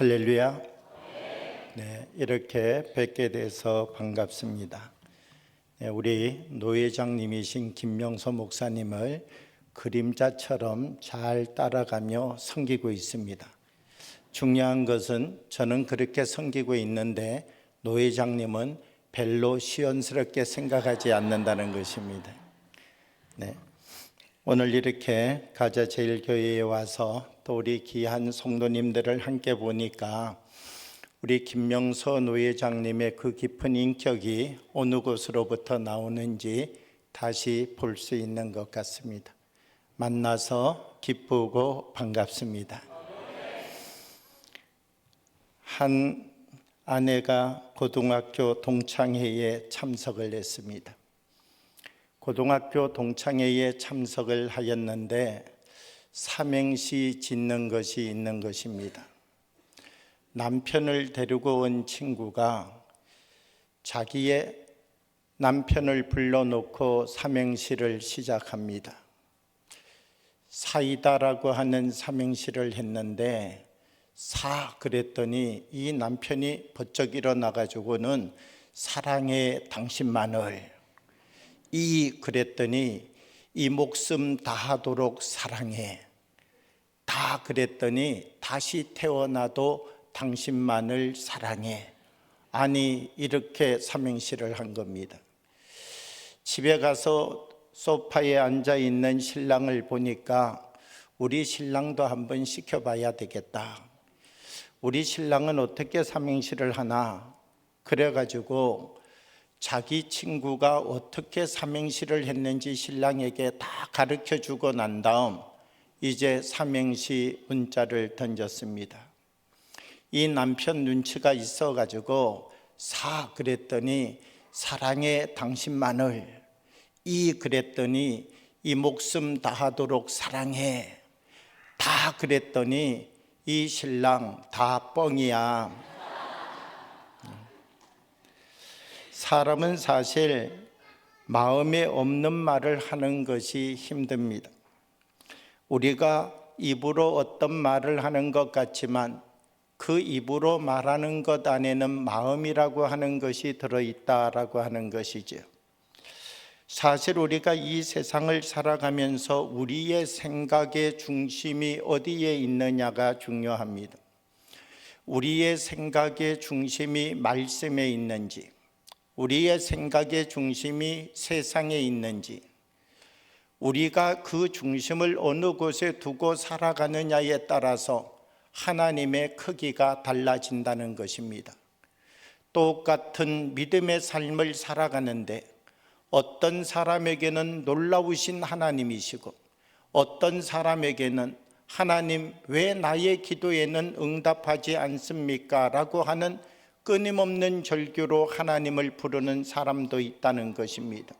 할렐루야. 네, 이렇게 뵙게 돼서 반갑습니다. 네, 우리 노회장님이신 김명서 목사님을 그림자처럼 잘 따라가며 섬기고 있습니다. 중요한 것은 저는 그렇게 섬기고 있는데 노회장님은 별로 시원스럽게 생각하지 않는다는 것입니다. 네. 오늘 이렇게 가자제일교회에 와서 또 우리 귀한 성도님들을 함께 보니까 우리 김명서 노회장님의 그 깊은 인격이 어느 곳으로부터 나오는지 다시 볼 수 있는 것 같습니다. 만나서 기쁘고 반갑습니다. 한 아내가 고등학교 동창회에 참석을 했습니다. 고등학교 동창회에 참석을 하였는데 삼행시 짓는 것이 있는 것입니다. 남편을 데리고 온 친구가 자기의 남편을 불러놓고 삼행시를 시작합니다. 사이다라고 하는 삼행시를 했는데 사 그랬더니 이 남편이 번쩍 일어나가지고는 사랑해 당신만을, 이 그랬더니 이 목숨 다하도록 사랑해, 다 그랬더니 다시 태어나도 당신만을 사랑해. 아니 이렇게 삼행시를 한 겁니다. 집에 가서 소파에 앉아 있는 신랑을 보니까 우리 신랑도 한번 시켜봐야 되겠다. 우리 신랑은 어떻게 삼행시를 하나? 그래가지고 자기 친구가 어떻게 삼행시를 했는지 신랑에게 다 가르쳐 주고 난 다음 이제 삼행시 문자를 던졌습니다. 이 남편 눈치가 있어가지고 사 그랬더니 사랑해 당신만을, 이 그랬더니 이 목숨 다하도록 사랑해, 다 그랬더니 이 신랑 다 뻥이야. 사람은 사실 마음에 없는 말을 하는 것이 힘듭니다. 우리가 입으로 어떤 말을 하는 것 같지만 그 입으로 말하는 것 안에는 마음이라고 하는 것이 들어있다라고 하는 것이죠. 사실 우리가 이 세상을 살아가면서 우리의 생각의 중심이 어디에 있느냐가 중요합니다. 우리의 생각의 중심이 말씀에 있는지, 우리의 생각의 중심이 세상에 있는지, 우리가 그 중심을 어느 곳에 두고 살아가느냐에 따라서 하나님의 크기가 달라진다는 것입니다. 똑같은 믿음의 삶을 살아가는데 어떤 사람에게는 놀라우신 하나님이시고 어떤 사람에게는 하나님 왜 나의 기도에는 응답하지 않습니까? 라고 하는 끊임없는 절규로 하나님을 부르는 사람도 있다는 것입니다.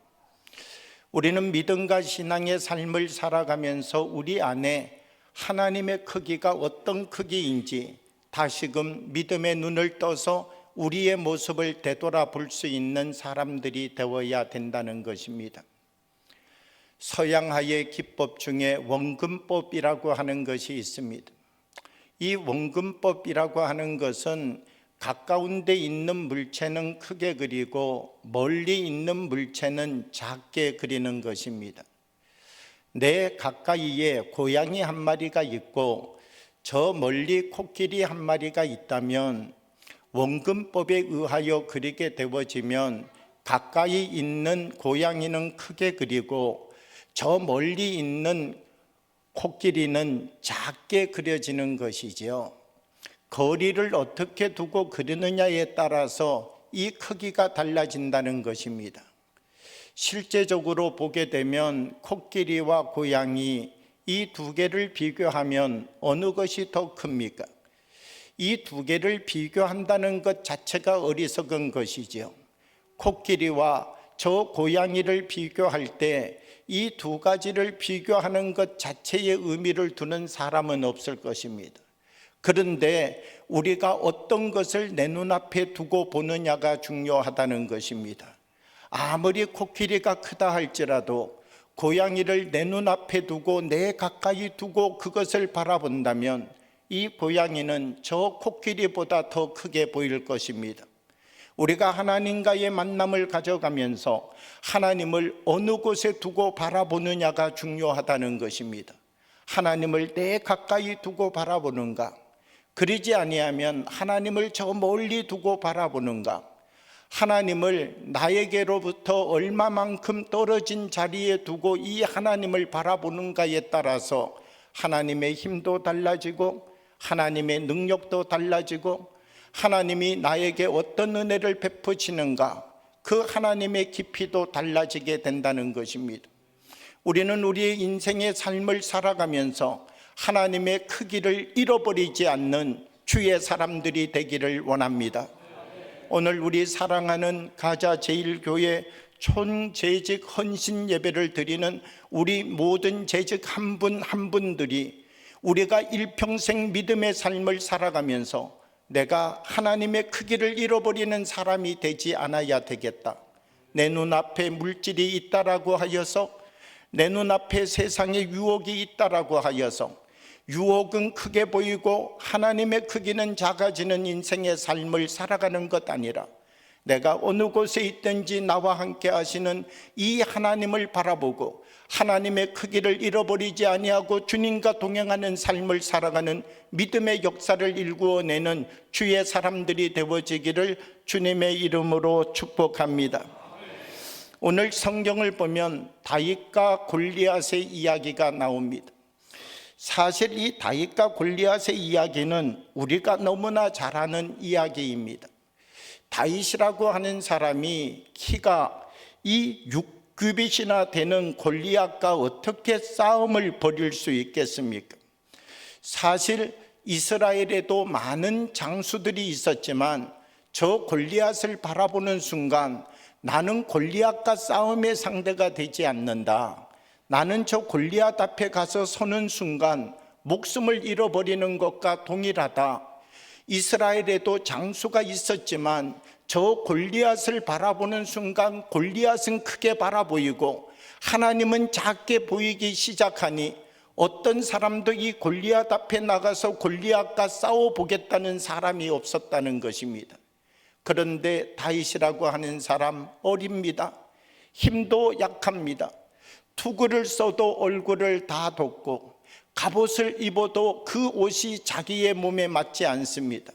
우리는 믿음과 신앙의 삶을 살아가면서 우리 안에 하나님의 크기가 어떤 크기인지 다시금 믿음의 눈을 떠서 우리의 모습을 되돌아볼 수 있는 사람들이 되어야 된다는 것입니다. 서양화의 기법 중에 원근법이라고 하는 것이 있습니다. 이 원근법이라고 하는 것은 가까운 데 있는 물체는 크게 그리고 멀리 있는 물체는 작게 그리는 것입니다. 내 가까이에 고양이 한 마리가 있고 저 멀리 코끼리 한 마리가 있다면 원근법에 의하여 그리게 되어지면 가까이 있는 고양이는 크게 그리고 저 멀리 있는 코끼리는 작게 그려지는 것이지요. 거리를 어떻게 두고 그리느냐에 따라서 이 크기가 달라진다는 것입니다. 실제적으로 보게 되면 코끼리와 고양이 이 두 개를 비교하면 어느 것이 더 큽니까? 이 두 개를 비교한다는 것 자체가 어리석은 것이죠. 코끼리와 저 고양이를 비교할 때 이 두 가지를 비교하는 것 자체의 의미를 두는 사람은 없을 것입니다. 그런데 우리가 어떤 것을 내 눈앞에 두고 보느냐가 중요하다는 것입니다. 아무리 코끼리가 크다 할지라도 고양이를 내 눈앞에 두고 내 가까이 두고 그것을 바라본다면 이 고양이는 저 코끼리보다 더 크게 보일 것입니다. 우리가 하나님과의 만남을 가져가면서 하나님을 어느 곳에 두고 바라보느냐가 중요하다는 것입니다. 하나님을 내 가까이 두고 바라보는가? 그러지 아니하면 하나님을 저 멀리 두고 바라보는가? 하나님을 나에게로부터 얼마만큼 떨어진 자리에 두고 이 하나님을 바라보는가에 따라서 하나님의 힘도 달라지고 하나님의 능력도 달라지고 하나님이 나에게 어떤 은혜를 베푸시는가, 그 하나님의 깊이도 달라지게 된다는 것입니다. 우리는 우리의 인생의 삶을 살아가면서 하나님의 크기를 잃어버리지 않는 주의 사람들이 되기를 원합니다. 오늘 우리 사랑하는 가자 제일교회 촌재직 헌신 예배를 드리는 우리 모든 재직 한 분 한 분들이 우리가 일평생 믿음의 삶을 살아가면서 내가 하나님의 크기를 잃어버리는 사람이 되지 않아야 되겠다. 내 눈앞에 물질이 있다라고 하여서, 내 눈앞에 세상의 유혹이 있다라고 하여서 유혹은 크게 보이고 하나님의 크기는 작아지는 인생의 삶을 살아가는 것 아니라 내가 어느 곳에 있든지 나와 함께 하시는 이 하나님을 바라보고 하나님의 크기를 잃어버리지 아니하고 주님과 동행하는 삶을 살아가는 믿음의 역사를 일구어내는 주의 사람들이 되어지기를 주님의 이름으로 축복합니다. 오늘 성경을 보면 다윗과 골리앗의 이야기가 나옵니다. 사실 이 다윗과 골리앗의 이야기는 우리가 너무나 잘 아는 이야기입니다. 다윗이라고 하는 사람이 키가 이 6규빗이나 되는 골리앗과 어떻게 싸움을 벌일 수 있겠습니까? 사실 이스라엘에도 많은 장수들이 있었지만 저 골리앗을 바라보는 순간 나는 골리앗과 싸움의 상대가 되지 않는다. 나는 저 골리앗 앞에 가서 서는 순간 목숨을 잃어버리는 것과 동일하다. 이스라엘에도 장수가 있었지만 저 골리앗을 바라보는 순간 골리앗은 크게 바라보이고 하나님은 작게 보이기 시작하니 어떤 사람도 이 골리앗 앞에 나가서 골리앗과 싸워보겠다는 사람이 없었다는 것입니다. 그런데 다윗이라고 하는 사람 어립니다. 힘도 약합니다. 투구를 써도 얼굴을 다 덮고 갑옷을 입어도 그 옷이 자기의 몸에 맞지 않습니다.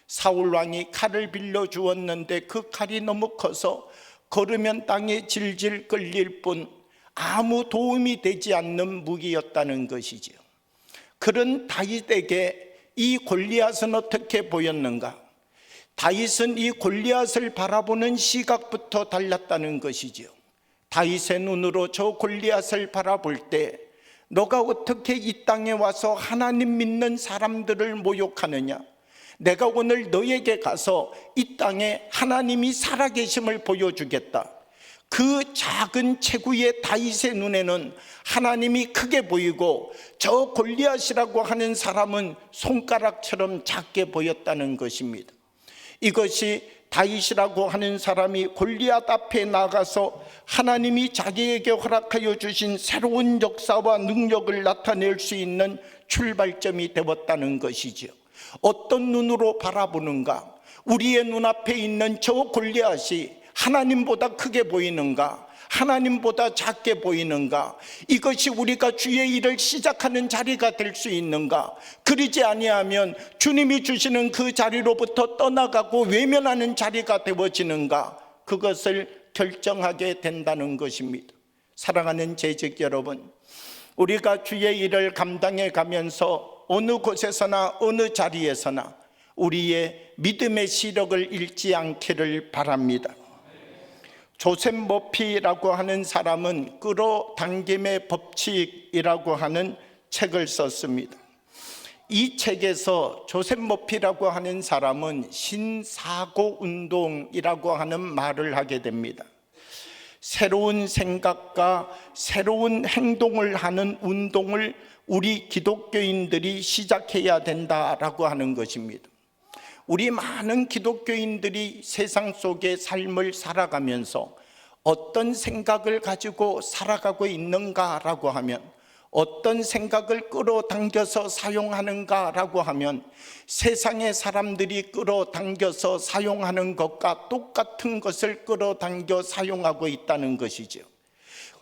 사울왕이 칼을 빌려주었는데 그 칼이 너무 커서 걸으면 땅에 질질 끌릴 뿐 아무 도움이 되지 않는 무기였다는 것이지요. 그런 다윗에게 이 골리앗은 어떻게 보였는가? 다윗은 이 골리앗을 바라보는 시각부터 달랐다는 것이지요. 다윗의 눈으로 저 골리앗을 바라볼 때 너가 어떻게 이 땅에 와서 하나님 믿는 사람들을 모욕하느냐? 내가 오늘 너에게 가서 이 땅에 하나님이 살아계심을 보여주겠다. 그 작은 체구의 다윗의 눈에는 하나님이 크게 보이고 저 골리앗이라고 하는 사람은 손가락처럼 작게 보였다는 것입니다. 이것이 다윗이라고 하는 사람이 골리앗 앞에 나가서 하나님이 자기에게 허락하여 주신 새로운 역사와 능력을 나타낼 수 있는 출발점이 되었다는 것이죠. 어떤 눈으로 바라보는가? 우리의 눈앞에 있는 저 골리앗이 하나님보다 크게 보이는가? 하나님보다 작게 보이는가? 이것이 우리가 주의 일을 시작하는 자리가 될 수 있는가? 그러지 아니하면 주님이 주시는 그 자리로부터 떠나가고 외면하는 자리가 되어지는가? 그것을 결정하게 된다는 것입니다. 사랑하는 재직 여러분, 우리가 주의 일을 감당해 가면서 어느 곳에서나 어느 자리에서나 우리의 믿음의 시력을 잃지 않기를 바랍니다. 조셉 머피라고 하는 사람은 끌어당김의 법칙이라고 하는 책을 썼습니다. 이 책에서 조셉 머피라고 하는 사람은 신사고 운동이라고 하는 말을 하게 됩니다. 새로운 생각과 새로운 행동을 하는 운동을 우리 기독교인들이 시작해야 된다라고 하는 것입니다. 우리 많은 기독교인들이 세상 속의 삶을 살아가면서 어떤 생각을 가지고 살아가고 있는가라고 하면 어떤 생각을 끌어당겨서 사용하는가라고 하면 세상의 사람들이 끌어당겨서 사용하는 것과 똑같은 것을 끌어당겨 사용하고 있다는 것이죠.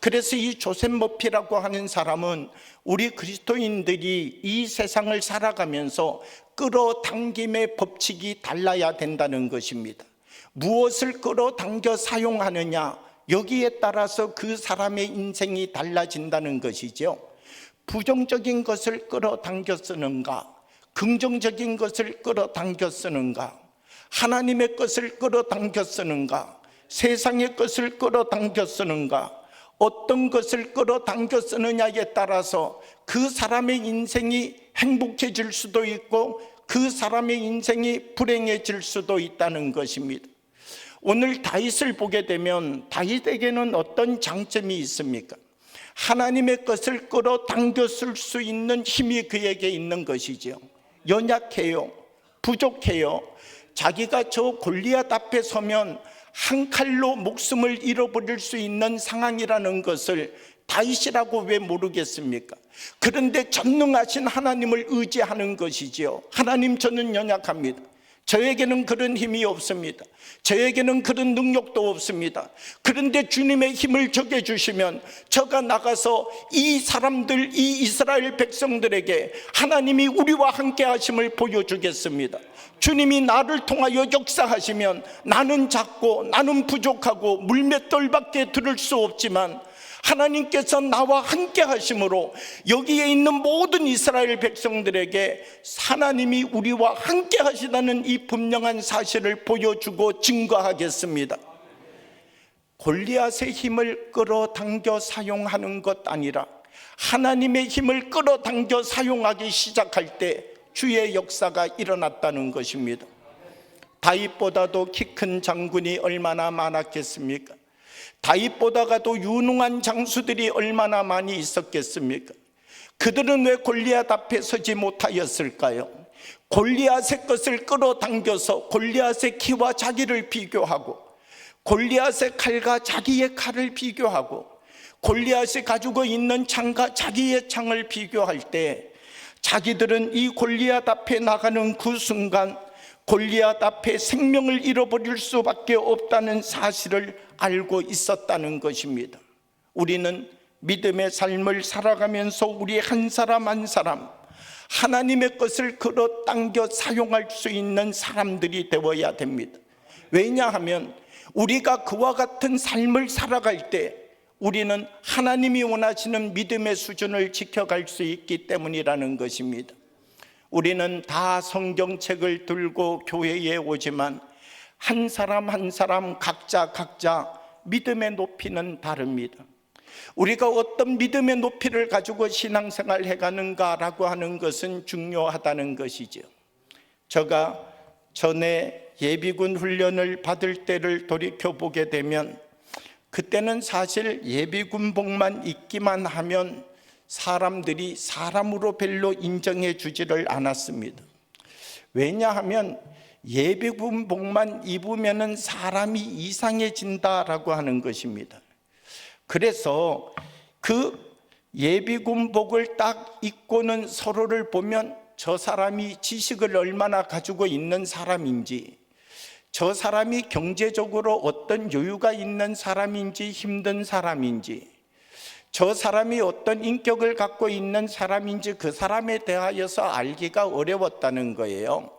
그래서 이 조셉 머피라고 하는 사람은 우리 그리스도인들이 이 세상을 살아가면서 끌어당김의 법칙이 달라야 된다는 것입니다. 무엇을 끌어당겨 사용하느냐, 여기에 따라서 그 사람의 인생이 달라진다는 것이죠. 부정적인 것을 끌어당겨 쓰는가, 긍정적인 것을 끌어당겨 쓰는가, 하나님의 것을 끌어당겨 쓰는가, 세상의 것을 끌어당겨 쓰는가, 어떤 것을 끌어당겨 쓰느냐에 따라서 그 사람의 인생이 행복해질 수도 있고 그 사람의 인생이 불행해질 수도 있다는 것입니다. 오늘 다윗을 보게 되면 다윗에게는 어떤 장점이 있습니까? 하나님의 것을 끌어당겨 쓸 수 있는 힘이 그에게 있는 것이죠. 연약해요, 부족해요. 자기가 저 골리앗 앞에 서면 한 칼로 목숨을 잃어버릴 수 있는 상황이라는 것을 다윗이라고 왜 모르겠습니까? 그런데 전능하신 하나님을 의지하는 것이지요. 하나님, 저는 연약합니다. 저에게는 그런 힘이 없습니다. 저에게는 그런 능력도 없습니다. 그런데 주님의 힘을 적게 주시면 저가 나가서 이 사람들, 이 이스라엘 백성들에게 하나님이 우리와 함께 하심을 보여주겠습니다. 주님이 나를 통하여 역사하시면 나는 작고 나는 부족하고 물맷돌밖에 들을 수 없지만 하나님께서 나와 함께 하심으로 여기에 있는 모든 이스라엘 백성들에게 하나님이 우리와 함께 하시다는 이 분명한 사실을 보여주고 증거하겠습니다. 골리앗의 힘을 끌어당겨 사용하는 것 아니라 하나님의 힘을 끌어당겨 사용하기 시작할 때 주의 역사가 일어났다는 것입니다. 다윗보다도 키 큰 장군이 얼마나 많았겠습니까? 다윗보다도 유능한 장수들이 얼마나 많이 있었겠습니까? 그들은 왜 골리앗 앞에 서지 못하였을까요? 골리앗의 것을 끌어당겨서 골리앗의 키와 자기를 비교하고, 골리앗의 칼과 자기의 칼을 비교하고, 골리앗이 가지고 있는 창과 자기의 창을 비교할 때 자기들은 이 골리앗 앞에 나가는 그 순간 골리앗 앞에 생명을 잃어버릴 수밖에 없다는 사실을 알고 있었다는 것입니다. 우리는 믿음의 삶을 살아가면서 우리 한 사람 한 사람 하나님의 것을 끌어당겨 사용할 수 있는 사람들이 되어야 됩니다. 왜냐하면 우리가 그와 같은 삶을 살아갈 때 우리는 하나님이 원하시는 믿음의 수준을 지켜갈 수 있기 때문이라는 것입니다. 우리는 다 성경책을 들고 교회에 오지만 한 사람 한 사람 각자 믿음의 높이는 다릅니다. 우리가 어떤 믿음의 높이를 가지고 신앙생활 해가는가라고 하는 것은 중요하다는 것이죠. 제가 전에 예비군 훈련을 받을 때를 돌이켜보게 되면 그때는 사실 예비군복만 입기만 하면 사람들이 사람으로 별로 인정해 주지를 않았습니다. 왜냐하면 예비군복만 입으면 사람이 이상해진다라고 하는 것입니다. 그래서 그 예비군복을 딱 입고는 서로를 보면 저 사람이 지식을 얼마나 가지고 있는 사람인지, 저 사람이 경제적으로 어떤 여유가 있는 사람인지 힘든 사람인지, 저 사람이 어떤 인격을 갖고 있는 사람인지 그 사람에 대하여서 알기가 어려웠다는 거예요.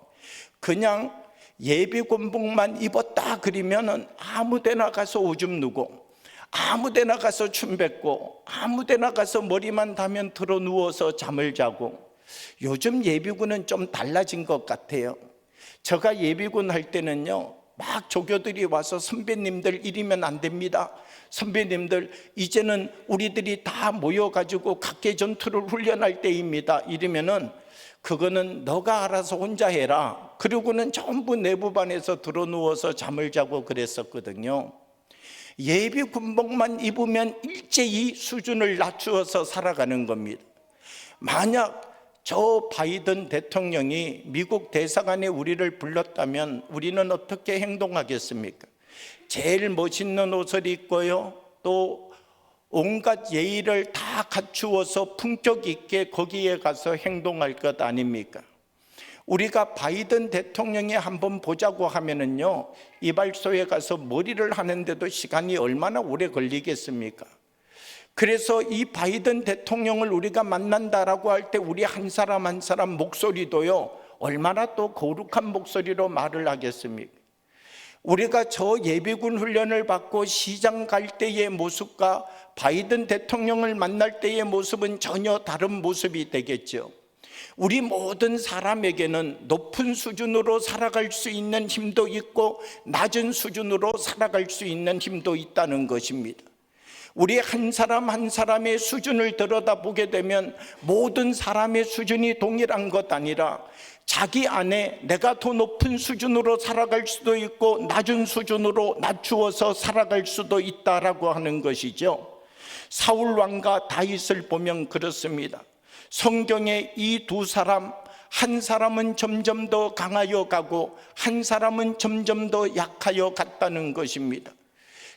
그냥 예비군복만 입었다 그러면은 아무 데나 가서 오줌 누고, 아무 데나 가서 춤 뱉고, 아무 데나 가서 머리만 다면 들어 누워서 잠을 자고. 요즘 예비군은 좀 달라진 것 같아요. 제가 예비군 할 때는요, 막 조교들이 와서 선배님들 이러면 안 됩니다. 선배님들 이제는 우리들이 다 모여가지고 각계 전투를 훈련할 때입니다. 이러면은 그거는 너가 알아서 혼자 해라. 그러고는 전부 내부반에서 들어 누워서 잠을 자고 그랬었거든요. 예비 군복만 입으면 일제히 수준을 낮추어서 살아가는 겁니다. 만약 저 바이든 대통령이 미국 대사관에 우리를 불렀다면 우리는 어떻게 행동하겠습니까? 제일 멋있는 옷을 입고요, 또 온갖 예의를 다 갖추어서 품격 있게 거기에 가서 행동할 것 아닙니까? 우리가 바이든 대통령이 한번 보자고 하면은요, 이발소에 가서 머리를 하는데도 시간이 얼마나 오래 걸리겠습니까? 그래서 이 바이든 대통령을 우리가 만난다라고 할 때 우리 한 사람 한 사람 목소리도요, 얼마나 또 거룩한 목소리로 말을 하겠습니까? 우리가 저 예비군 훈련을 받고 시장 갈 때의 모습과 바이든 대통령을 만날 때의 모습은 전혀 다른 모습이 되겠죠. 우리 모든 사람에게는 높은 수준으로 살아갈 수 있는 힘도 있고 낮은 수준으로 살아갈 수 있는 힘도 있다는 것입니다. 우리 한 사람 한 사람의 수준을 들여다보게 되면 모든 사람의 수준이 동일한 것 아니라 자기 안에 내가 더 높은 수준으로 살아갈 수도 있고 낮은 수준으로 낮추어서 살아갈 수도 있다라고 하는 것이죠. 사울 왕과 다윗을 보면 그렇습니다. 성경에 이 두 사람, 한 사람은 점점 더 강하여 가고 한 사람은 점점 더 약하여 갔다는 것입니다.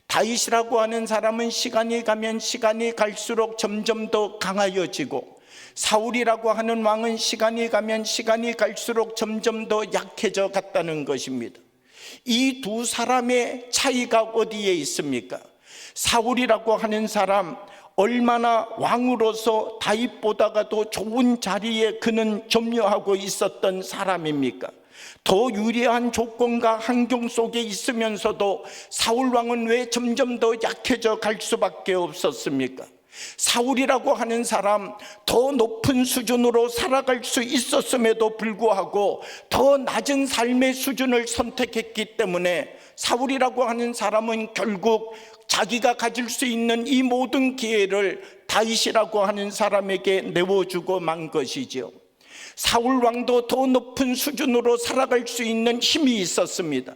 다윗이라고 하는 사람은 시간이 가면 시간이 갈수록 점점 더 강하여지고, 사울이라고 하는 왕은 시간이 가면 시간이 갈수록 점점 더 약해져 갔다는 것입니다. 이 두 사람의 차이가 어디에 있습니까? 사울이라고 하는 사람, 얼마나 왕으로서 다윗보다가 더 좋은 자리에 그는 점유하고 있었던 사람입니까? 더 유리한 조건과 환경 속에 있으면서도 사울 왕은 왜 점점 더 약해져 갈 수밖에 없었습니까? 사울이라고 하는 사람, 더 높은 수준으로 살아갈 수 있었음에도 불구하고 더 낮은 삶의 수준을 선택했기 때문에 사울이라고 하는 사람은 결국 자기가 가질 수 있는 이 모든 기회를 다윗이라고 하는 사람에게 내어주고 만 것이죠. 사울 왕도 더 높은 수준으로 살아갈 수 있는 힘이 있었습니다.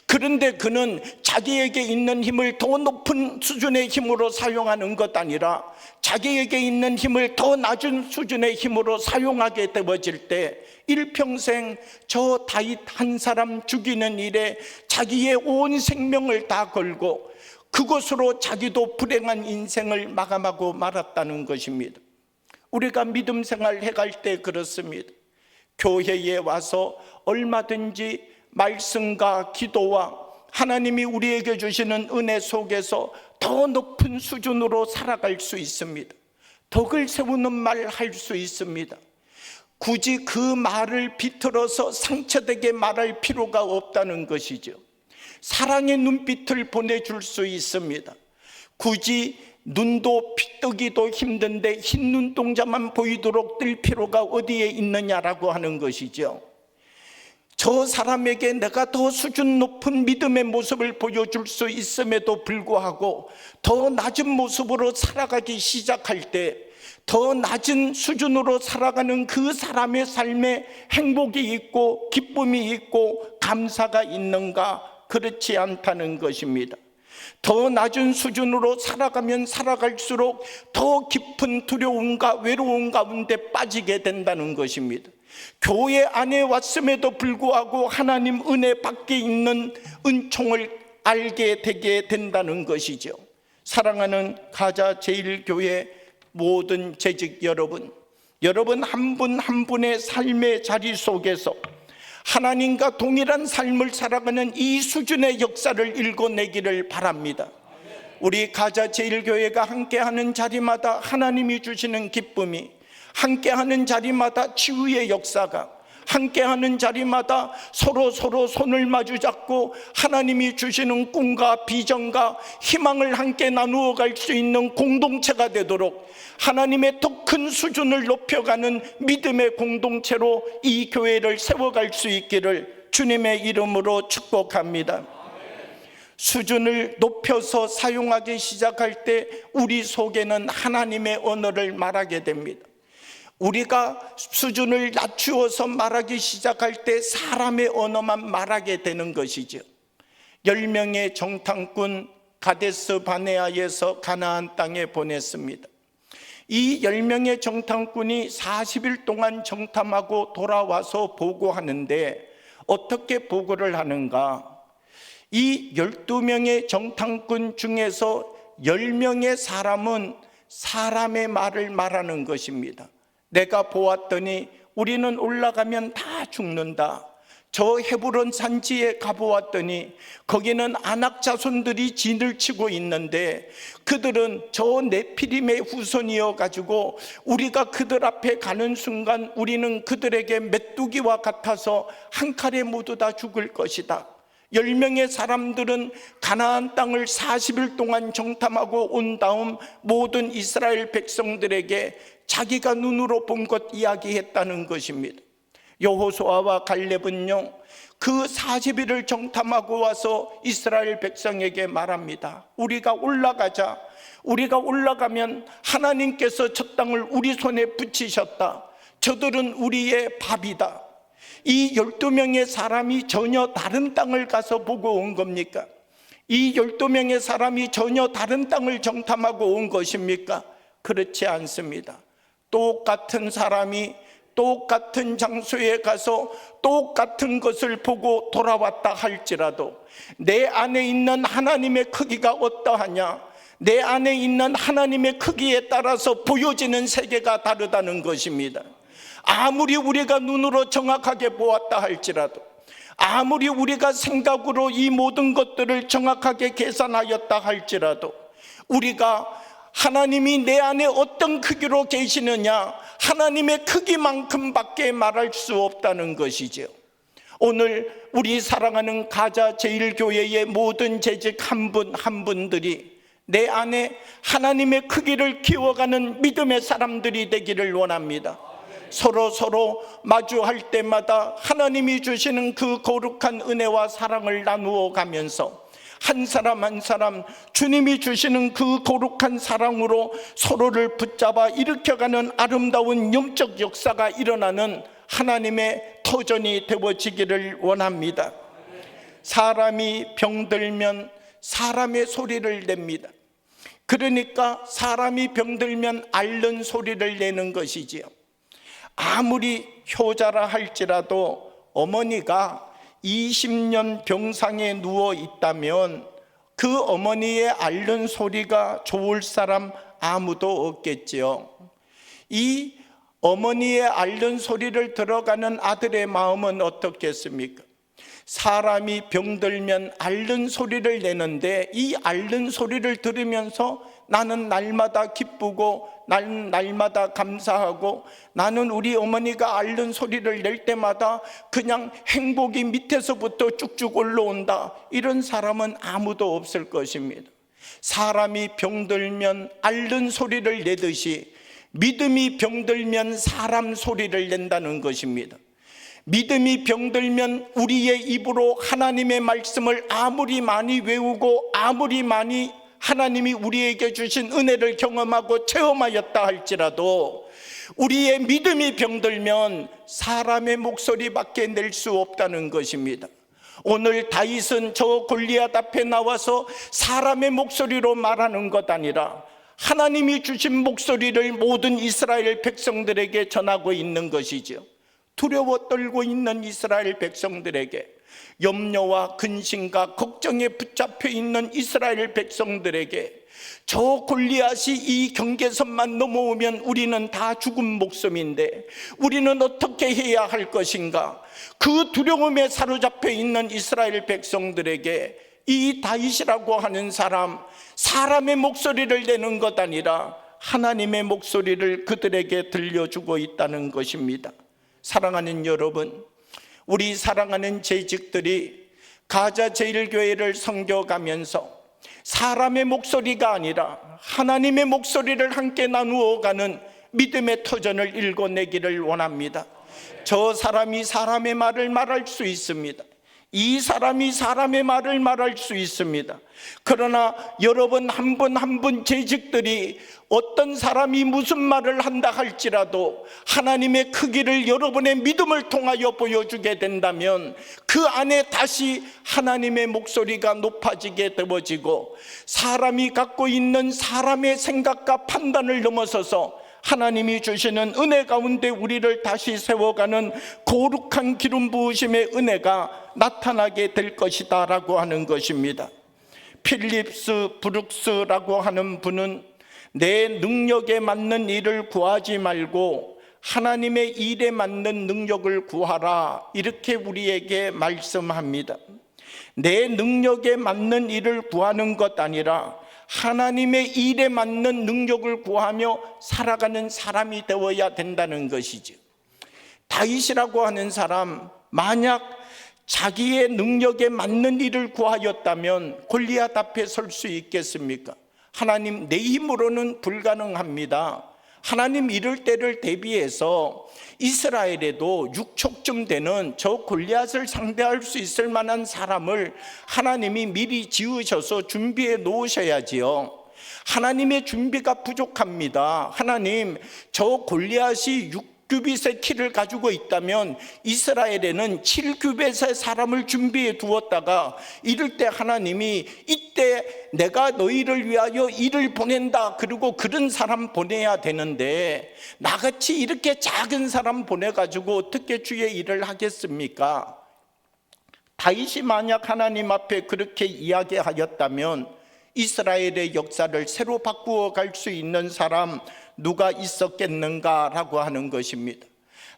그런데 그는 자기에게 있는 힘을 더 높은 수준의 힘으로 사용하는 것 아니라 자기에게 있는 힘을 더 낮은 수준의 힘으로 사용하게 되어질 때 일평생 저 다윗 한 사람 죽이는 일에 자기의 온 생명을 다 걸고 그것으로 자기도 불행한 인생을 마감하고 말았다는 것입니다. 우리가 믿음 생활 해갈 때 그렇습니다. 교회에 와서 얼마든지 말씀과 기도와 하나님이 우리에게 주시는 은혜 속에서 더 높은 수준으로 살아갈 수 있습니다. 덕을 세우는 말 할 수 있습니다. 굳이 그 말을 비틀어서 상처되게 말할 필요가 없다는 것이죠. 사랑의 눈빛을 보내줄 수 있습니다. 굳이 눈도 뜨기도 힘든데 흰 눈동자만 보이도록 뜰 필요가 어디에 있느냐라고 하는 것이죠. 저 사람에게 내가 더 수준 높은 믿음의 모습을 보여줄 수 있음에도 불구하고 더 낮은 모습으로 살아가기 시작할 때 더 낮은 수준으로 살아가는 그 사람의 삶에 행복이 있고 기쁨이 있고 감사가 있는가? 그렇지 않다는 것입니다. 더 낮은 수준으로 살아가면 살아갈수록 더 깊은 두려움과 외로움 가운데 빠지게 된다는 것입니다. 교회 안에 왔음에도 불구하고 하나님 은혜 밖에 있는 은총을 알게 되게 된다는 것이죠. 사랑하는 가자 제일교회 모든 재직 여러분, 여러분 한 분 한 분의 삶의 자리 속에서 하나님과 동일한 삶을 살아가는 이 수준의 역사를 일궈내기를 바랍니다. 우리 가자 제일교회가 함께하는 자리마다 하나님이 주시는 기쁨이, 함께하는 자리마다 치유의 역사가, 함께하는 자리마다 서로 손을 마주 잡고 하나님이 주시는 꿈과 비전과 희망을 함께 나누어 갈 수 있는 공동체가 되도록 하나님의 더 큰 수준을 높여가는 믿음의 공동체로 이 교회를 세워갈 수 있기를 주님의 이름으로 축복합니다. 수준을 높여서 사용하기 시작할 때 우리 속에는 하나님의 언어를 말하게 됩니다. 우리가 수준을 낮추어서 말하기 시작할 때 사람의 언어만 말하게 되는 것이죠. 10명의 정탐꾼 가데스 바네아에서 가나안 땅에 보냈습니다. 이 10명의 정탐꾼이 40일 동안 정탐하고 돌아와서 보고하는데 어떻게 보고를 하는가? 이 12명의 정탐꾼 중에서 10명의 사람은 사람의 말을 말하는 것입니다. 내가 보았더니 우리는 올라가면 다 죽는다. 저 헤브론 산지에 가보았더니 거기는 아낙 자손들이 진을 치고 있는데 그들은 저 네피림의 후손이어 가지고 우리가 그들 앞에 가는 순간 우리는 그들에게 메뚜기와 같아서 한 칼에 모두 다 죽을 것이다. 10명의 사람들은 가나안 땅을 40일 동안 정탐하고 온 다음 모든 이스라엘 백성들에게 자기가 눈으로 본 것 이야기했다는 것입니다. 여호수아와 갈렙은요, 그 40일을 정탐하고 와서 이스라엘 백성에게 말합니다. 우리가 올라가자. 우리가 올라가면 하나님께서 저 땅을 우리 손에 붙이셨다. 저들은 우리의 밥이다. 이 12명의 사람이 전혀 다른 땅을 가서 보고 온 겁니까? 이 12명의 사람이 전혀 다른 땅을 정탐하고 온 것입니까? 그렇지 않습니다. 똑같은 사람이 똑같은 장소에 가서 똑같은 것을 보고 돌아왔다 할지라도 내 안에 있는 하나님의 크기가 어떠하냐, 내 안에 있는 하나님의 크기에 따라서 보여지는 세계가 다르다는 것입니다. 아무리 우리가 눈으로 정확하게 보았다 할지라도, 아무리 우리가 생각으로 이 모든 것들을 정확하게 계산하였다 할지라도, 우리가 하나님이 내 안에 어떤 크기로 계시느냐, 하나님의 크기만큼 밖에 말할 수 없다는 것이죠. 오늘 우리 사랑하는 가자 제일교회의 모든 재직 한 분 한 분들이 내 안에 하나님의 크기를 키워가는 믿음의 사람들이 되기를 원합니다. 서로 마주할 때마다 하나님이 주시는 그 거룩한 은혜와 사랑을 나누어 가면서 한 사람 한 사람 주님이 주시는 그 거룩한 사랑으로 서로를 붙잡아 일으켜가는 아름다운 영적 역사가 일어나는 하나님의 터전이 되어지기를 원합니다. 사람이 병들면 사람의 소리를 냅니다. 그러니까 사람이 병들면 앓는 소리를 내는 것이지요. 아무리 효자라 할지라도 어머니가 20년 병상에 누워 있다면 그 어머니의 앓는 소리가 좋을 사람 아무도 없겠지요. 이 어머니의 앓는 소리를 들어가는 아들의 마음은 어떻겠습니까? 사람이 병들면 앓는 소리를 내는데 이 앓는 소리를 들으면서 나는 날마다 기쁘고 나는 날마다 감사하고 나는 우리 어머니가 앓는 소리를 낼 때마다 그냥 행복이 밑에서부터 쭉쭉 올라온다, 이런 사람은 아무도 없을 것입니다. 사람이 병들면 앓는 소리를 내듯이 믿음이 병들면 사람 소리를 낸다는 것입니다. 믿음이 병들면 우리의 입으로 하나님의 말씀을 아무리 많이 외우고 아무리 많이 하나님이 우리에게 주신 은혜를 경험하고 체험하였다 할지라도 우리의 믿음이 병들면 사람의 목소리밖에 낼 수 없다는 것입니다. 오늘 다윗은 저 골리앗 앞에 나와서 사람의 목소리로 말하는 것 아니라 하나님이 주신 목소리를 모든 이스라엘 백성들에게 전하고 있는 것이죠. 두려워 떨고 있는 이스라엘 백성들에게, 염려와 근심과 걱정에 붙잡혀 있는 이스라엘 백성들에게 저 골리앗이 이 경계선만 넘어오면 우리는 다 죽은 목숨인데 우리는 어떻게 해야 할 것인가, 그 두려움에 사로잡혀 있는 이스라엘 백성들에게 이 다윗이라고 하는 사람, 사람의 목소리를 내는 것 아니라 하나님의 목소리를 그들에게 들려주고 있다는 것입니다. 사랑하는 여러분, 우리 사랑하는 재직들이 가자 제일교회를 섬겨가면서 사람의 목소리가 아니라 하나님의 목소리를 함께 나누어가는 믿음의 터전을 일궈내기를 원합니다. 저 사람이 사람의 말을 말할 수 있습니다. 이 사람이 사람의 말을 말할 수 있습니다. 그러나 여러분 한 분 한 분 재직들이 어떤 사람이 무슨 말을 한다 할지라도 하나님의 크기를 여러분의 믿음을 통하여 보여주게 된다면 그 안에 다시 하나님의 목소리가 높아지게 되어지고 사람이 갖고 있는 사람의 생각과 판단을 넘어서서 하나님이 주시는 은혜 가운데 우리를 다시 세워가는 거룩한 기름 부으심의 은혜가 나타나게 될 것이다 라고 하는 것입니다. 필립스 브룩스라고 하는 분은 내 능력에 맞는 일을 구하지 말고 하나님의 일에 맞는 능력을 구하라, 이렇게 우리에게 말씀합니다. 내 능력에 맞는 일을 구하는 것 아니라 하나님의 일에 맞는 능력을 구하며 살아가는 사람이 되어야 된다는 것이죠. 다윗이라고 하는 사람, 만약 자기의 능력에 맞는 일을 구하였다면 골리앗 앞에 설 수 있겠습니까? 하나님, 내 힘으로는 불가능합니다. 하나님, 이럴 때를 대비해서 이스라엘에도 6척쯤 되는 저 골리앗을 상대할 수 있을 만한 사람을 하나님이 미리 지으셔서 준비해 놓으셔야지요. 하나님의 준비가 부족합니다. 하나님, 저 골리앗이 6규빗의 키를 가지고 있다면 이스라엘에는 7규빗의 사람을 준비해 두었다가 이럴 때 하나님이 이때 내가 너희를 위하여 일을 보낸다, 그리고 그런 사람 보내야 되는데 나같이 이렇게 작은 사람 보내가지고 어떻게 주의 일을 하겠습니까? 다윗이 만약 하나님 앞에 그렇게 이야기하였다면 이스라엘의 역사를 새로 바꾸어 갈 수 있는 사람 누가 있었겠는가라고 하는 것입니다.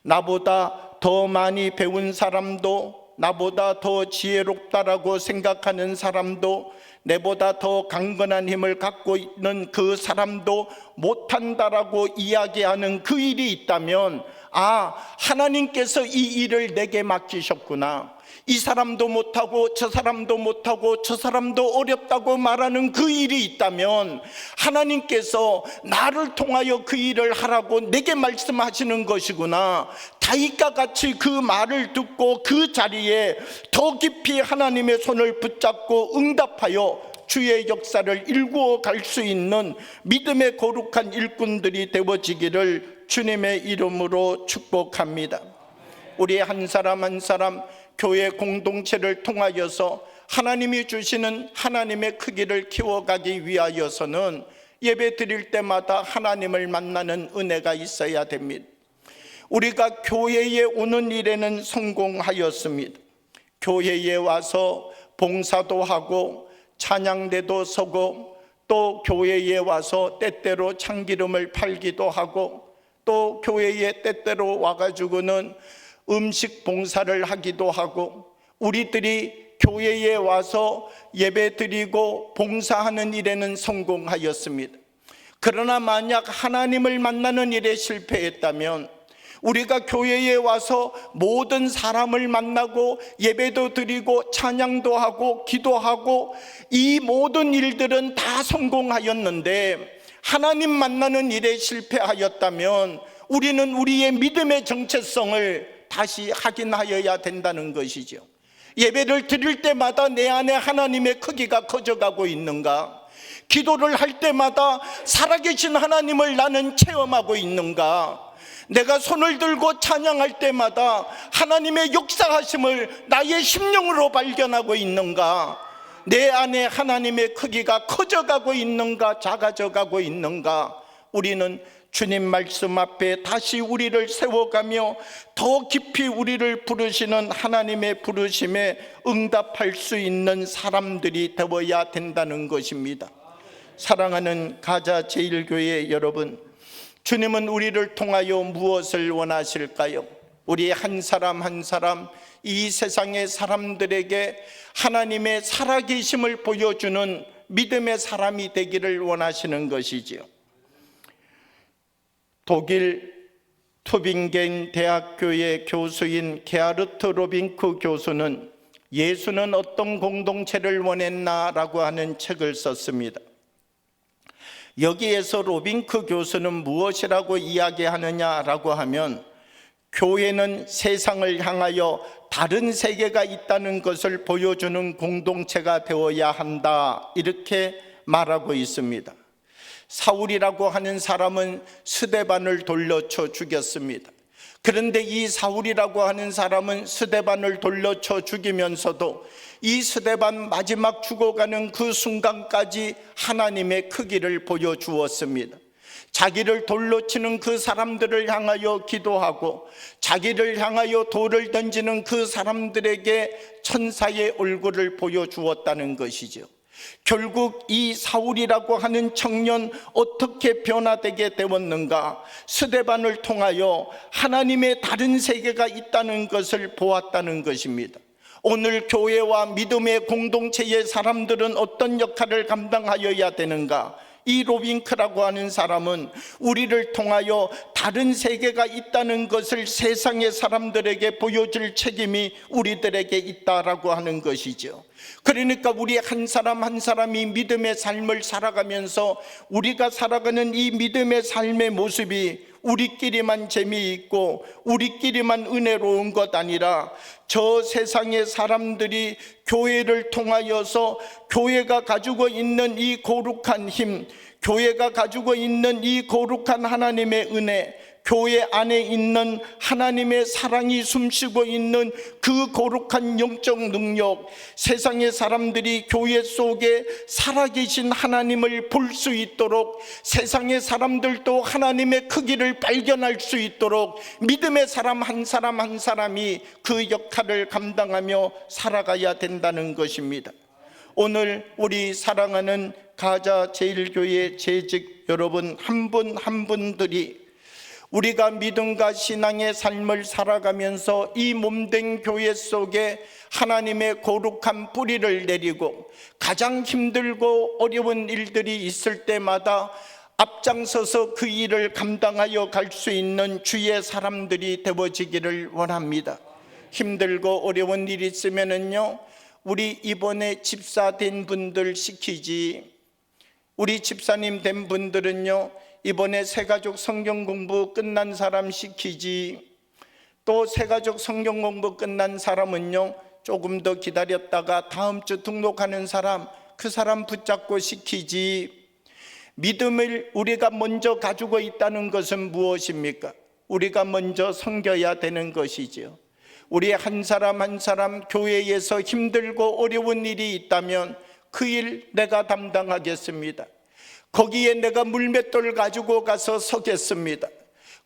나보다 더 많이 배운 사람도, 나보다 더 지혜롭다라고 생각하는 사람도, 내보다 더 강건한 힘을 갖고 있는 그 사람도 못한다라고 이야기하는 그 일이 있다면, 아, 하나님께서 이 일을 내게 맡기셨구나. 이 사람도 못하고 저 사람도 못하고 저 사람도 어렵다고 말하는 그 일이 있다면 하나님께서 나를 통하여 그 일을 하라고 내게 말씀하시는 것이구나. 다윗과 같이 그 말을 듣고 그 자리에 더 깊이 하나님의 손을 붙잡고 응답하여 주의 역사를 일구어 갈 수 있는 믿음의 거룩한 일꾼들이 되어지기를 주님의 이름으로 축복합니다. 우리 한 사람 한 사람 교회 공동체를 통하여서 하나님이 주시는 하나님의 크기를 키워가기 위하여서는 예배 드릴 때마다 하나님을 만나는 은혜가 있어야 됩니다. 우리가 교회에 오는 일에는 성공하였습니다. 교회에 와서 봉사도 하고 찬양대도 서고 또 교회에 와서 때때로 참기름을 팔기도 하고 또 교회에 때때로 와가지고는 음식 봉사를 하기도 하고 우리들이 교회에 와서 예배 드리고 봉사하는 일에는 성공하였습니다. 그러나 만약 하나님을 만나는 일에 실패했다면 우리가 교회에 와서 모든 사람을 만나고 예배도 드리고 찬양도 하고 기도하고 이 모든 일들은 다 성공하였는데 하나님 만나는 일에 실패하였다면 우리는 우리의 믿음의 정체성을 다시 확인하여야 된다는 것이죠. 예배를 드릴 때마다 내 안에 하나님의 크기가 커져가고 있는가? 기도를 할 때마다 살아계신 하나님을 나는 체험하고 있는가? 내가 손을 들고 찬양할 때마다 하나님의 역사하심을 나의 심령으로 발견하고 있는가? 내 안에 하나님의 크기가 커져가고 있는가? 작아져가고 있는가? 우리는 주님 말씀 앞에 다시 우리를 세워가며 더 깊이 우리를 부르시는 하나님의 부르심에 응답할 수 있는 사람들이 되어야 된다는 것입니다. 사랑하는 가자 제일교회 여러분, 주님은 우리를 통하여 무엇을 원하실까요? 우리 한 사람 한 사람 이 세상의 사람들에게 하나님의 살아계심을 보여주는 믿음의 사람이 되기를 원하시는 것이지요. 독일 투빙겐 대학교의 교수인 게하르트 로빙크 교수는 예수는 어떤 공동체를 원했나라고 하는 책을 썼습니다. 여기에서 로빙크 교수는 무엇이라고 이야기하느냐라고 하면 교회는 세상을 향하여 다른 세계가 있다는 것을 보여주는 공동체가 되어야 한다, 이렇게 말하고 있습니다. 사울이라고 하는 사람은 스데반을 돌려쳐 죽였습니다. 그런데 이 사울이라고 하는 사람은 스데반을 돌려쳐 죽이면서도 이 스데반 마지막 죽어가는 그 순간까지 하나님의 크기를 보여주었습니다. 자기를 돌로 치는 그 사람들을 향하여 기도하고 자기를 향하여 돌을 던지는 그 사람들에게 천사의 얼굴을 보여주었다는 것이죠. 결국 이 사울이라고 하는 청년 어떻게 변화되게 되었는가? 스데반을 통하여 하나님의 다른 세계가 있다는 것을 보았다는 것입니다. 오늘 교회와 믿음의 공동체의 사람들은 어떤 역할을 감당하여야 되는가? 이 로빈크라고 하는 사람은 우리를 통하여 다른 세계가 있다는 것을 세상의 사람들에게 보여줄 책임이 우리들에게 있다라고 하는 것이죠. 그러니까 우리 한 사람 한 사람이 믿음의 삶을 살아가면서 우리가 살아가는 이 믿음의 삶의 모습이 우리끼리만 재미있고 우리끼리만 은혜로운 것 아니라 저 세상의 사람들이 교회를 통하여서 교회가 가지고 있는 이 거룩한 힘, 교회가 가지고 있는 이 거룩한 하나님의 은혜, 교회 안에 있는 하나님의 사랑이 숨쉬고 있는 그 거룩한 영적 능력, 세상의 사람들이 교회 속에 살아계신 하나님을 볼 수 있도록, 세상의 사람들도 하나님의 크기를 발견할 수 있도록 믿음의 사람 한 사람 한 사람이 그 역할을 감당하며 살아가야 된다는 것입니다. 오늘 우리 사랑하는 가자 제일교회 재직 여러분 한 분 한 분들이 우리가 믿음과 신앙의 삶을 살아가면서 이 몸된 교회 속에 하나님의 거룩한 뿌리를 내리고 가장 힘들고 어려운 일들이 있을 때마다 앞장서서 그 일을 감당하여 갈 수 있는 주의 사람들이 되어지기를 원합니다. 힘들고 어려운 일이 있으면은요, 우리 이번에 집사 된 분들 시키지, 우리 집사님 된 분들은요 이번에 새가족 성경 공부 끝난 사람 시키지, 또 새가족 성경 공부 끝난 사람은요 조금 더 기다렸다가 다음 주 등록하는 사람, 그 사람 붙잡고 시키지. 믿음을 우리가 먼저 가지고 있다는 것은 무엇입니까? 우리가 먼저 섬겨야 되는 것이죠. 우리 한 사람 한 사람 교회에서 힘들고 어려운 일이 있다면 그 일 내가 담당하겠습니다. 거기에 내가 물맷돌 가지고 가서 서겠습니다.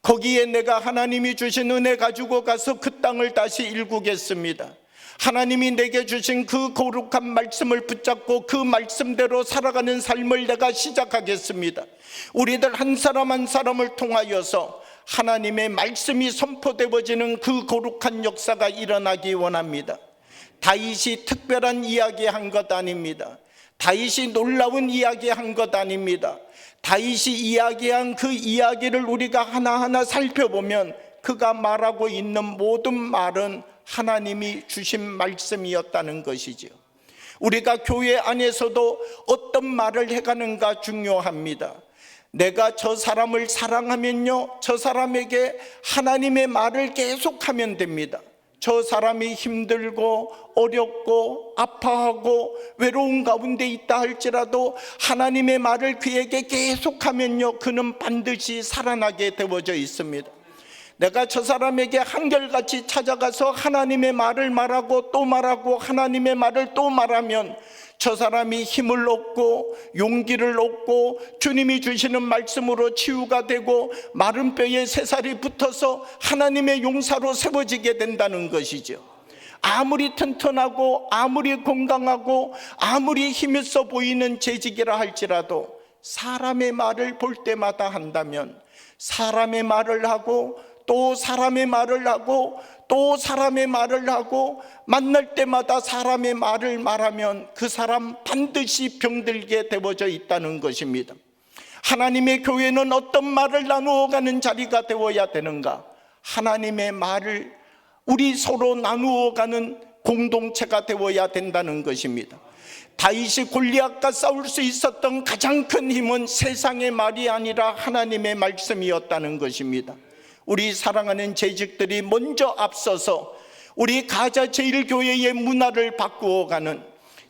거기에 내가 하나님이 주신 은혜 가지고 가서 그 땅을 다시 일구겠습니다. 하나님이 내게 주신 그 거룩한 말씀을 붙잡고 그 말씀대로 살아가는 삶을 내가 시작하겠습니다. 우리들 한 사람 한 사람을 통하여서 하나님의 말씀이 선포되어지는 그 거룩한 역사가 일어나기 원합니다. 다윗이 특별한 이야기 한 것 아닙니다. 다윗이 놀라운 이야기 한 것 아닙니다. 다윗이 이야기한 그 이야기를 우리가 하나하나 살펴보면 그가 말하고 있는 모든 말은 하나님이 주신 말씀이었다는 것이죠. 우리가 교회 안에서도 어떤 말을 해가는가 중요합니다. 내가 저 사람을 사랑하면요, 저 사람에게 하나님의 말을 계속하면 됩니다. 저 사람이 힘들고 어렵고 아파하고 외로운 가운데 있다 할지라도 하나님의 말을 그에게 계속하면요, 그는 반드시 살아나게 되어져 있습니다. 내가 저 사람에게 한결같이 찾아가서 하나님의 말을 말하고 또 말하고 하나님의 말을 또 말하면 저 사람이 힘을 얻고 용기를 얻고 주님이 주시는 말씀으로 치유가 되고 마른 뼈에 새살이 붙어서 하나님의 용사로 세워지게 된다는 것이죠. 아무리 튼튼하고 아무리 건강하고 아무리 힘있어 보이는 재직이라 할지라도 사람의 말을 볼 때마다 한다면 사람의 말을 하고 또 사람의 말을 하고 또 사람의 말을 하고 만날 때마다 사람의 말을 말하면 그 사람 반드시 병들게 되어져 있다는 것입니다. 하나님의 교회는 어떤 말을 나누어가는 자리가 되어야 되는가? 하나님의 말을 우리 서로 나누어가는 공동체가 되어야 된다는 것입니다. 다윗이 골리앗과 싸울 수 있었던 가장 큰 힘은 세상의 말이 아니라 하나님의 말씀이었다는 것입니다. 우리 사랑하는 재직들이 먼저 앞서서 우리 가자 제일교회의 문화를 바꾸어가는,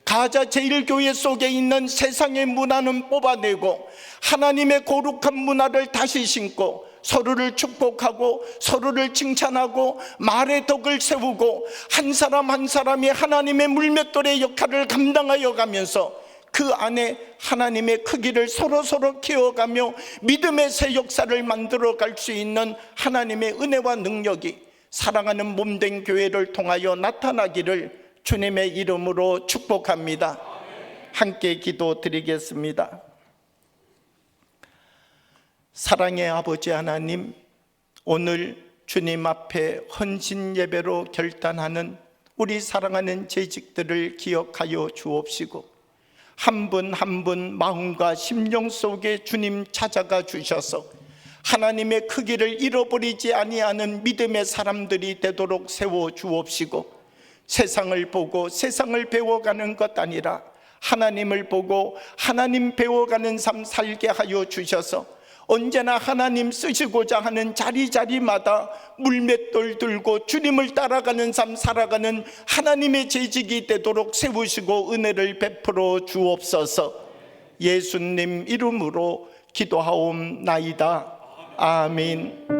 가자 제일교회 속에 있는 세상의 문화는 뽑아내고 하나님의 거룩한 문화를 다시 신고 서로를 축복하고 서로를 칭찬하고 말의 덕을 세우고 한 사람 한 사람이 하나님의 물맷돌의 역할을 감당하여 가면서 그 안에 하나님의 크기를 서로 키워가며 믿음의 새 역사를 만들어 갈 수 있는 하나님의 은혜와 능력이 사랑하는 몸된 교회를 통하여 나타나기를 주님의 이름으로 축복합니다. 함께 기도드리겠습니다. 사랑의 아버지 하나님, 오늘 주님 앞에 헌신 예배로 결단하는 우리 사랑하는 재직들을 기억하여 주옵시고, 한 분 한 분 마음과 심령 속에 주님 찾아가 주셔서 하나님의 크기를 잃어버리지 아니하는 믿음의 사람들이 되도록 세워 주옵시고, 세상을 보고 세상을 배워가는 것 아니라 하나님을 보고 하나님 배워가는 삶 살게 하여 주셔서 언제나 하나님 쓰시고자 하는 자리자리마다 물맷돌 들고 주님을 따라가는 삶 살아가는 하나님의 재직이 되도록 세우시고 은혜를 베풀어 주옵소서. 예수님 이름으로 기도하옵나이다. 아멘.